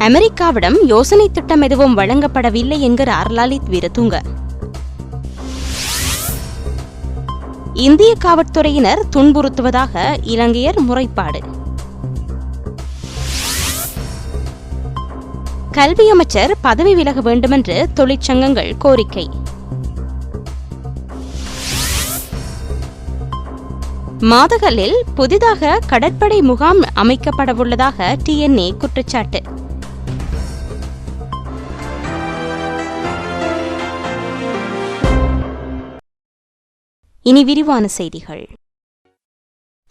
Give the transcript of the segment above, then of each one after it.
அமெரிக்காவிடம் யோசனை திட்டம் எதுவும் வழங்கப்படவில்லை என்கிறார் லலித் வீரதுங்க. இந்திய காவல்துறையினர் துன்புறுத்துவதாக இலங்கையர் முறைப்பாடு. கல்வி அமைச்சர் பதவி விலக வேண்டுமென்று தொழிற்சங்கங்கள் கோரிக்கை. மாதகலில் புதிதாக கடற்படை முகாம் அமைக்கப்படவுள்ளதாக TNA குற்றச்சாட்டு. இனி விரிவான செய்திகள்.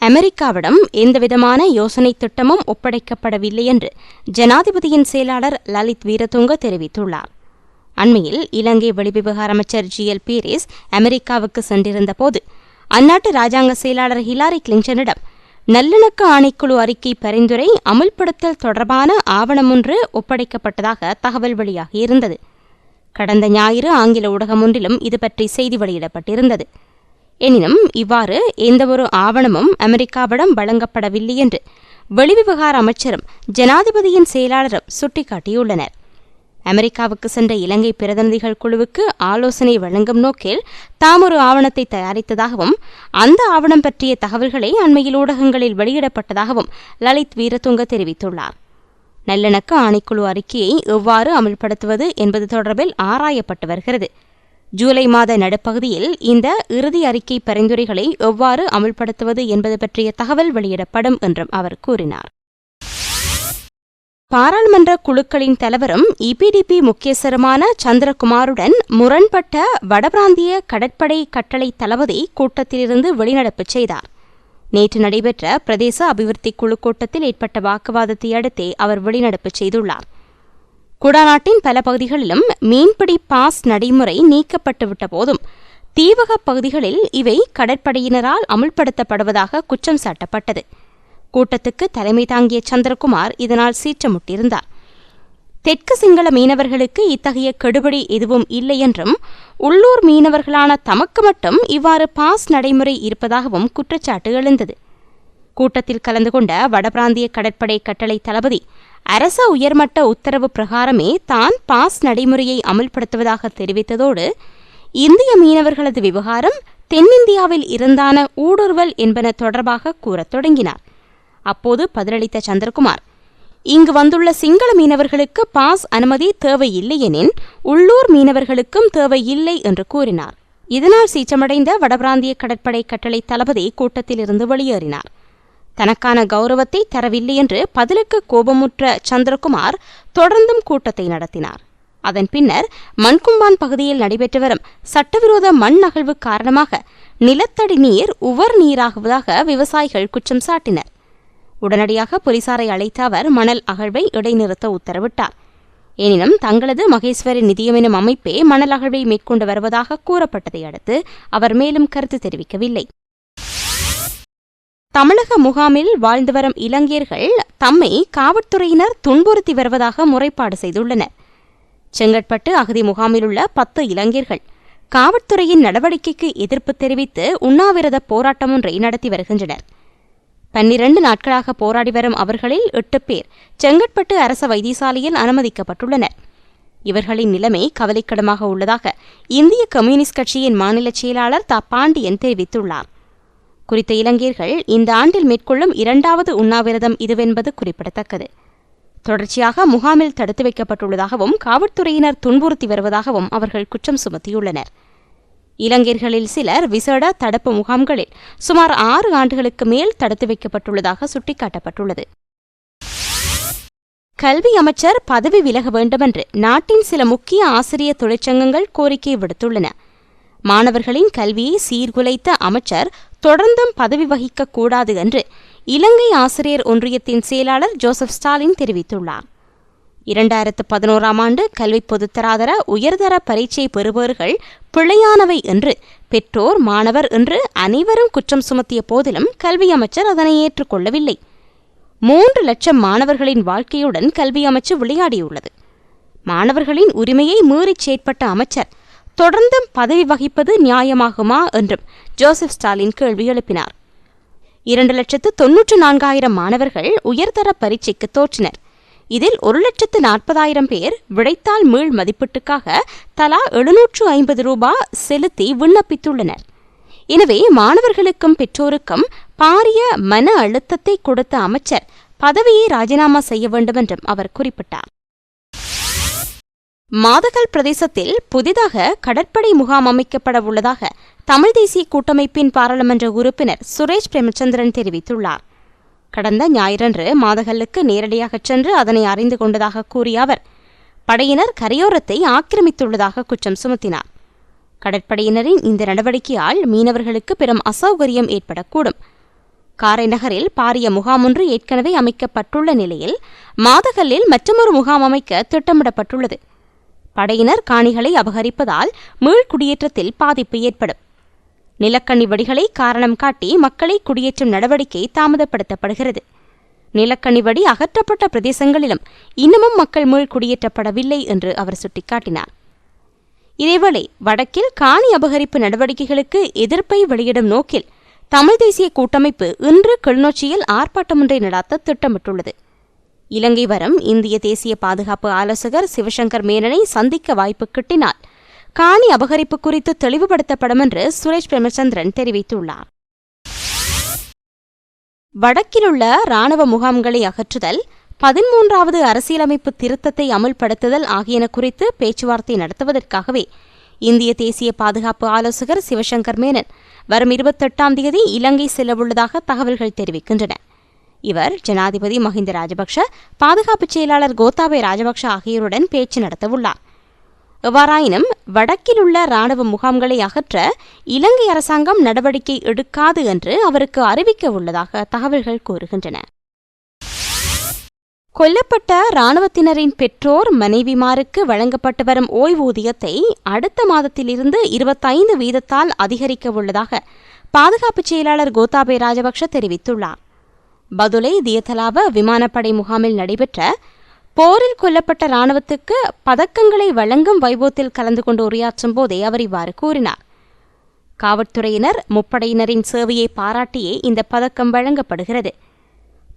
அமெரிக்காவிடம் எந்தவிதமான யோசனை திட்டமும் ஒப்படைக்கப்படவில்லை என்று ஜனாதிபதியின் செயலாளர் லலித் வீரதுங்க தெரிவித்துள்ளார். அண்மையில் இலங்கை வெளிவிவகார அமைச்சர் GL பீரிஸ் அமெரிக்காவுக்கு சென்றிருந்த போது அந்நாட்டு ராஜாங்க செயலாளர் ஹிலாரி கிளின்டனிடம் நல்லிணக்க ஆணைக்குழு அறிக்கை பரிந்துரை அமுல்படுத்தல் தொடர்பான ஆவணம் ஒன்று ஒப்படைக்கப்பட்டதாக தகவல் வெளியாகியிருந்தது. கடந்த ஞாயிறு ஆங்கில ஊடகம் ஒன்றிலும் இதுபற்றி செய்தி வெளியிடப்பட்டிருந்தது. எனினும் இவ்வாறு எந்தவொரு ஆவணமும் அமெரிக்காவிடம் வழங்கப்படவில்லை என்று வெளிவிவகார அமைச்சரும் ஜனாதிபதியின் செயலாளரும் சுட்டிக்காட்டியுள்ளனர். அமெரிக்காவுக்கு சென்ற இலங்கை பிரதிநிதிகள் குழுவுக்கு ஆலோசனை வழங்கும் நோக்கில் தாம் ஒரு ஆவணத்தை தயாரித்ததாகவும் அந்த ஆவணம் பற்றிய தகவல்களை அண்மையில் ஊடகங்களில் வெளியிடப்பட்டதாகவும் லலித் வீரதுங்க தெரிவித்துள்ளார். நல்லிணக்க ஆணைக்குழு அறிக்கையை எவ்வாறு அமல்படுத்துவது என்பது தொடர்பில் ஆராயப்பட்டு வருகிறது. ஜூலை மாத நடுப்பகுதியில் இந்த இறுதி அறிக்கை பரிந்துரைகளை எவ்வாறு அமல்படுத்துவது என்பது பற்றிய தகவல் வெளியிடப்படும் என்றும் அவர் கூறினார். பாராளுமன்ற குழுக்களின் தலைவரும் EPDP முக்கியஸ்தருமான சந்திரகுமாருடன் முரண்பட்ட வடபிராந்திய கடற்படை கட்டளை தளபதி கூட்டத்திலிருந்து வெளிநடப்பு செய்தார். நேற்று நடைபெற்ற பிரதேச அபிவிருத்தி குழு கூட்டத்தில் ஏற்பட்ட வாக்குவாதத்தை அடுத்தே அவர் வெளிநடப்பு செய்துள்ளார். குடாநாட்டின் பல பகுதிகளிலும் மீன்பிடி பாஸ் நடைமுறை நீக்கப்பட்டுவிட்ட போதும் தீவக பகுதிகளில் இவை கடற்படையினரால் அமுல்படுத்தப்படுவதாக குற்றம் சாட்டப்பட்டது. கூட்டத்துக்கு தலைமை தாங்கிய சந்திரகுமார் இதனால் சீற்றமுட்டிருந்தார். தெற்கு சிங்கள மீனவர்களுக்கு இத்தகைய கெடுபிடி எதுவும் இல்லை என்றும் உள்ளூர் மீனவர்களான தமக்கு மட்டும் இவ்வாறு பாஸ் நடைமுறை இருப்பதாகவும் குற்றச்சாட்டு எழுந்தது. கூட்டத்தில் கலந்து கொண்ட வடபிராந்திய கடற்படை கட்டளை தளபதி அரச உயர்மட்ட உத்தரவு பிரகாரமே தான் பாஸ் நடைமுறையை அமல்படுத்துவதாக தெரிவித்ததோடு இந்திய மீனவர்களது விவகாரம் தென்னிந்தியாவில் இருந்தான ஊடுருவல் என்பன தொடர்பாக கூறத் தொடங்கினார். அப்போது பதிலளித்த சந்திரகுமார், இங்கு வந்துள்ள சிங்கள மீனவர்களுக்கு பாஸ் அனுமதி தேவையில்லை எனின் உள்ளூர் மீனவர்களுக்கும் தேவையில்லை என்று கூறினார். இதனால் சீற்றமடைந்த வடபிராந்திய கடற்படை கட்டளை தளபதி கூட்டத்திலிருந்து வெளியேறினார். தனக்கான கௌரவத்தை தரவில்லை என்று பதிலுக்கு கோபமுற்ற சந்திரகுமார் தொடர்ந்தும் கூட்டத்தை நடத்தினார். அதன் பின்னர் மண்கும்பான் பகுதியில் நடைபெற்று வரும் சட்டவிரோத மண் அகழ்வு காரணமாக நிலத்தடி நீர் உவர் நீராகுவதாக விவசாயிகள் குற்றம் சாட்டினர். உடனடியாக போலீசாரை அழைத்த அவர் மணல் அகழ்வை இடைநிறுத்த உத்தரவிட்டார். எனினும் தங்களது மகேஸ்வரி நிதியம் எனும் அமைப்பே மணல் அகழ்வை மேற்கொண்டு வருவதாக கூறப்பட்டதை அடுத்து அவர் மேலும் கருத்து தெரிவிக்கவில்லை. தமிழக முகாமில் வாழ்ந்து வரும் இலங்கையர்கள் தம்மை காவல்துறையினர் துன்புறுத்தி வருவதாக முறைப்பாடு செய்துள்ளனர். செங்கற்பட்டு அகதி முகாமில் உள்ள 10 இலங்கையர்கள் காவல்துறையின் நடவடிக்கைக்கு எதிர்ப்பு தெரிவித்து உண்ணாவிரத போராட்டம் ஒன்றை நடத்தி வருகின்றனர். 12 நாட்களாக போராடி வரும் அவர்களில் 8 பேர் செங்கற்பட்டு அரச வைத்தியசாலையில் அனுமதிக்கப்பட்டுள்ளனர். இவர்களின் நிலைமை கவலைக்கிடமாக உள்ளதாக இந்திய கம்யூனிஸ்ட் கட்சியின் மாநில செயலாளர் பாண்டியன் தெரிவித்துள்ளார். குறித்த இலங்கையர்கள் இந்த ஆண்டில் மேற்கொள்ளும் 2வது உண்ணாவிரதம் இதுவென்பது குறிப்பிடத்தக்கது. தொடர்ச்சியாக முகாமில் தடுத்து வைக்கப்பட்டுள்ளதாகவும் காவல்துறையினர் துன்புறுத்தி வருவதாகவும் அவர்கள் குற்றம் சுமத்தியுள்ளனர். இலங்கையர்களில் சிலர் விசேட தடுப்பு முகாம்களில் சுமார் 6 ஆண்டுகளுக்கு மேல் தடுத்து வைக்கப்பட்டுள்ளதாக சுட்டிக்காட்டப்பட்டுள்ளது. கல்வி அமைச்சர் பதவி விலக வேண்டுமென்று நாட்டின் சில முக்கிய ஆசிரிய தொழிற்சங்கங்கள் கோரிக்கை விடுத்துள்ளன. மாணவர்களின் கல்வியை சீர்குலைத்த அமைச்சர் தொடர்ந்தும் பதவி வகிக்கக்கூடாது என்று இலங்கை ஆசிரியர் ஒன்றியத்தின் செயலாளர் ஜோசப் ஸ்டாலின் தெரிவித்துள்ளார். 2011ஆம் ஆண்டு கல்வி பொதுத்தராதர உயர்தர பரீட்சை பெறுபவர்கள் பிழையானவை என்று பெற்றோர் மாணவர் என்று அனைவரும் குற்றம் சுமத்திய போதிலும் கல்வி அமைச்சர் அதனை ஏற்றுக்கொள்ளவில்லை. 3 லட்சம் மாணவர்களின் வாழ்க்கையுடன் கல்வி அமைச்சு விளையாடியுள்ளது. மாணவர்களின் உரிமையை மீறிச் செயற்பட்ட அமைச்சர் தொடர்ந்தும் பதவி வகிப்பது நியாயமாகுமா என்றும் ஜோசப் ஸ்டாலின் கேள்வி எழுப்பினார். 2,94,000 மாணவர்கள் உயர்தர பரீட்சைக்கு தோற்றினர். இதில் 1,40,000 பேர் விடைத்தாள் மீள் மதிப்பீட்டுக்காக தலா 750 ரூபாய் செலுத்தி விண்ணப்பித்துள்ளனர். எனவே மாணவர்களுக்கும் பெற்றோருக்கும் பாரிய மன அழுத்தத்தை கொடுத்த அமைச்சர் பதவியை ராஜினாமா செய்ய வேண்டும் என்றும் அவர் குறிப்பிட்டார். மாதகல் பிரதேசத்தில் புதிதாக கடற்படை முகாம் அமைக்கப்பட உள்ளதாக தமிழ் தேசிய கூட்டமைப்பின் பாராளுமன்ற உறுப்பினர் சுரேஷ் பிரேமச்சந்திரன் தெரிவித்துள்ளார். கடந்த ஞாயிறன்று மாதகல்லுக்கு நேரடியாக சென்று அதனை அறிந்து கொண்டதாக கூறிய அவர் படையினர் கரையோரத்தை ஆக்கிரமித்துள்ளதாக குற்றம் சுமத்தினார். கடற்படையினரின் இந்த நடவடிக்கையால் மீனவர்களுக்கு பெரும் அசௌகரியம் ஏற்படக்கூடும். காரை நகரில் பாரிய முகாம் ஒன்று ஏற்கனவே அமைக்கப்பட்டுள்ள நிலையில் மாதகல்லில் மற்றொரு முகாம் அமைக்க திட்டமிடப்பட்டுள்ளது. படையினர் காணிகளை அபகரிப்பதால் மீள்குடியேற்றத்தில் பாதிப்பு ஏற்படும். நிலக்கண்ணி வடிகளை காரணம் காட்டி மக்களை குடியேற்றும் நடவடிக்கை தாமதப்படுத்தப்படுகிறது. நிலக்கண்ணி வடி அகற்றப்பட்ட பிரதேசங்களிலும் இன்னமும் மக்கள் மீள்குடியேற்றப்படவில்லை என்று அவர் சுட்டிக்காட்டினார். இதேவேளை வடக்கில் காணி அபகரிப்பு நடவடிக்கைகளுக்கு எதிர்ப்பை வெளியிடும் நோக்கில் தமிழ் தேசிய கூட்டமைப்பு இன்று கிளிநொச்சியில் ஆர்ப்பாட்டம் ஒன்றை நடாத்த திட்டமிட்டுள்ளது. இலங்கை வரும் இந்திய தேசிய பாதுகாப்பு ஆலோசகர் சிவசங்கர் மேனனை சந்திக்க வாய்ப்பு கிட்டினால் காணி அபகரிப்பு குறித்து தெளிவுபடுத்தப்படும் என்று சுரேஷ் பிரேமச்சந்திரன் தெரிவித்துள்ளார். வடக்கிலுள்ள இராணுவ முகாம்களை அகற்றுதல், 13வது அரசியலமைப்பு திருத்தத்தை அமுல்படுத்துதல் ஆகியன குறித்து பேச்சுவார்த்தை நடத்துவதற்காகவே இந்திய தேசிய பாதுகாப்பு ஆலோசகர் சிவசங்கர் மேனன் வரும் 28ஆம் தேதி இலங்கை செல்லவுள்ளதாக தகவல்கள் தெரிவிக்கின்றன. இவர் ஜனாதிபதி மஹிந்த ராஜபக்ஷ, பாதுகாப்பு செயலாளர் கோத்தாபய ராஜபக்ஷ ஆகியோருடன் பேச்சு நடத்தவுள்ளார். எவ்வாறாயினும் வடக்கில் உள்ள இராணுவ முகாம்களை அகற்ற இலங்கை அரசாங்கம் நடவடிக்கை எடுக்காது என்று அவருக்கு அறிவிக்க உள்ளதாக தகவல்கள் கூறுகின்றன. கொல்லப்பட்ட இராணுவத்தினரின் பெற்றோர் மனைவிமாருக்கு வழங்கப்பட்டு வரும் ஓய்வூதியத்தை அடுத்த மாதத்திலிருந்து 25% அதிகரிக்க உள்ளதாக பாதுகாப்பு செயலாளர் கோத்தாபய ராஜபக்ஷ தெரிவித்துள்ளார். பதுளை தியத்தலாவ விமானப்படை முகாமில் நடைபெற்ற போரில் கொல்லப்பட்ட இராணுவத்துக்கு பதக்கங்களை வழங்கும் வைபவத்தில் கலந்து கொண்டு உரையாற்றும் போதே அவர் இவ்வாறு கூறினார். காவல்துறையினர் முப்படையினரின் சேவையை பாராட்டியே இந்த பதக்கம் வழங்கப்படுகிறது.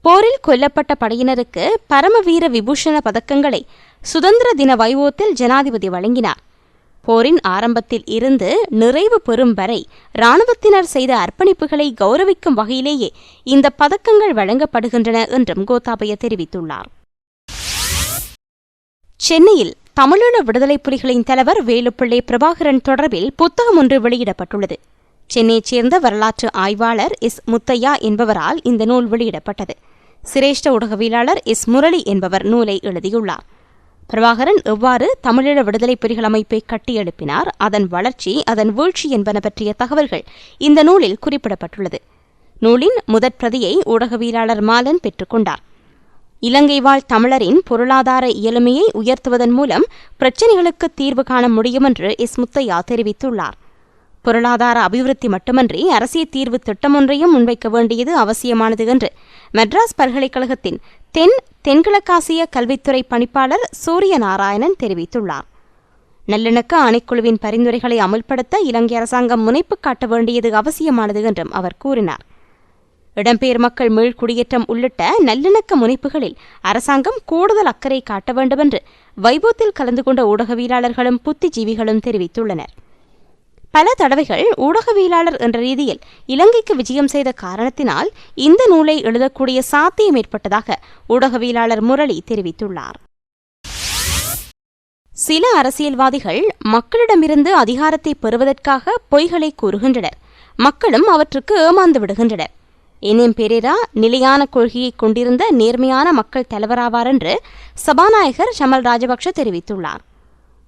போரில் கொல்லப்பட்ட படையினருக்கு பரமவீர விபூஷண பதக்கங்களை சுதந்திர தின வைபவத்தில் ஜனாதிபதி வழங்கினார். போரின் ஆரம்பத்தில் இருந்து நிறைவு பெறும் வரை இராணுவத்தினர் செய்த அர்ப்பணிப்புகளை கௌரவிக்கும் வகையிலேயே இந்த பதக்கங்கள் வழங்கப்படுகின்றன என்றும் கோத்தாபய தெரிவித்துள்ளார். சென்னையில் தமிழீழ விடுதலை புலிகளின் தலைவர் வேலுப்பிள்ளை பிரபாகரன் தொடர்பில் புத்தகம் ஒன்று வெளியிடப்பட்டுள்ளது. சென்னையைச் சேர்ந்த வரலாற்று ஆய்வாளர் எஸ் முத்தையா என்பவரால் இந்த நூல் வெளியிடப்பட்டது. சிரேஷ்ட ஊடகவியலாளர் எஸ் முரளி என்பவர் நூலை எழுதியுள்ளார். பிரபாகரன் எவ்வாறு தமிழீழ விடுதலை புலிகள் அமைப்பை கட்டியெழுப்பினார், அதன் வளர்ச்சி, அதன் வீழ்ச்சி என்பன பற்றிய தகவல்கள் இந்த நூலில் குறிப்பிடப்பட்டுள்ளது. நூலின் முதற் பிரதியை ஊடகவியலாளர் மாலன் பெற்றுக்கொண்டார். இலங்கை வாழ் தமிழரின் பொருளாதார இயலுமையை உயர்த்துவதன் மூலம் பிரச்சினைகளுக்கு தீர்வு காண முடியும் என்று எஸ் முத்தையா தெரிவித்துள்ளார். பொருளாதார அபிவிருத்தி மட்டுமன்றி அரசியல் தீர்வு திட்டமொன்றையும் முன்வைக்க வேண்டியது அவசியமானது என்று மெட்ராஸ் பல்கலைக்கழகத்தின் தென்கிழக்காசிய கல்வித்துறை பணிப்பாளர் சூரிய நாராயணன் தெரிவித்துள்ளார். நல்லிணக்க ஆணைக்குழுவின் பரிந்துரைகளை அமுல்படுத்த இலங்கை அரசாங்கம் முனைப்பு காட்ட வேண்டியது அவசியமானது என்றும் அவர் கூறினார். இடம்பெயர் மக்கள் மீள்குடியேற்றம் உள்ளிட்ட நல்லிணக்க முனைப்புகளில் அரசாங்கம் கூடுதல் அக்கறை காட்ட வேண்டும் என்று வைபவத்தில் கலந்து கொண்ட ஊடகவியலாளர்களும் புத்திஜீவிகளும் தெரிவித்துள்ளனர். பல தடவைகள் ஊடகவியலாளர் என்ற ரீதியில் இலங்கைக்கு விஜயம் செய்த காரணத்தினால் இந்த நூலை எழுதக்கூடிய சாத்தியம் ஏற்பட்டதாக ஊடகவியலாளர் முரளி தெரிவித்துள்ளார். சில அரசியல்வாதிகள் மக்களிடமிருந்து அதிகாரத்தை பெறுவதற்காக பொய்களை கூறுகின்றனர். மக்களும் அவற்றுக்கு ஏமாந்து விடுகின்றனர். என்.எம். பெரேரா நிலையான கொள்கையை கொண்டிருந்த நேர்மையான மக்கள் தலைவராவார் என்று சபாநாயகர் ஷமல் ராஜபக்ஷ தெரிவித்துள்ளார்.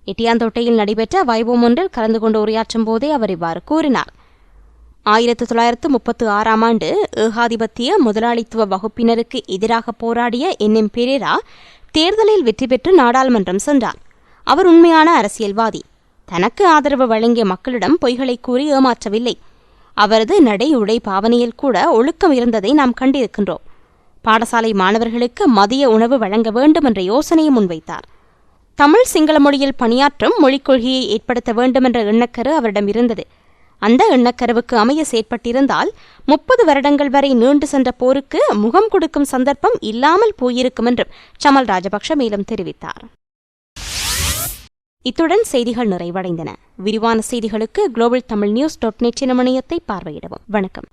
எட்டியாந்தோட்டையில் நடைபெற்ற வைபவம் ஒன்றில் கலந்து கொண்டு உரையாற்றும் போதே அவர் இவ்வாறு கூறினார். 1936ஆம் ஆண்டு ஏகாதிபத்திய முதலாளித்துவ வகுப்பினருக்கு எதிராக போராடிய என்.எம். பெரேரா தேர்தலில் வெற்றி பெற்று நாடாளுமன்றம் சென்றார். அவர் உண்மையான அரசியல்வாதி. தனக்கு ஆதரவு வழங்கிய மக்களிடம் பொய்களை கூறி ஏமாற்றவில்லை. அவரது நடை உடை பாவனையில் கூட ஒழுக்கம் இருந்ததை நாம் கண்டிருக்கின்றோம். பாடசாலை மாணவர்களுக்கு மதிய உணவு வழங்க வேண்டும் என்ற யோசனையை முன்வைத்தார். தமிழ் சிங்கள மொழியில் பணியாற்றும் மொழிக் கொள்கையை ஏற்படுத்த வேண்டும் என்ற எண்ணக்கரு அவரிடம் இருந்தது. அந்த எண்ணக்கருவுக்கு அமைய செயற்பட்டிருந்தால் 30 வருடங்கள் வரை நீண்டு சென்ற போருக்கு முகம் கொடுக்கும் சந்தர்ப்பம் இல்லாமல் போயிருக்கும் என்றும் சமல் ராஜபக்ஷ மேலும் தெரிவித்தார். இத்துடன் செய்திகள் நிறைவடைந்தன. விரிவான செய்திகளுக்கு global tamil news.net இணையத்தை பார்வையிடவும். வணக்கம்.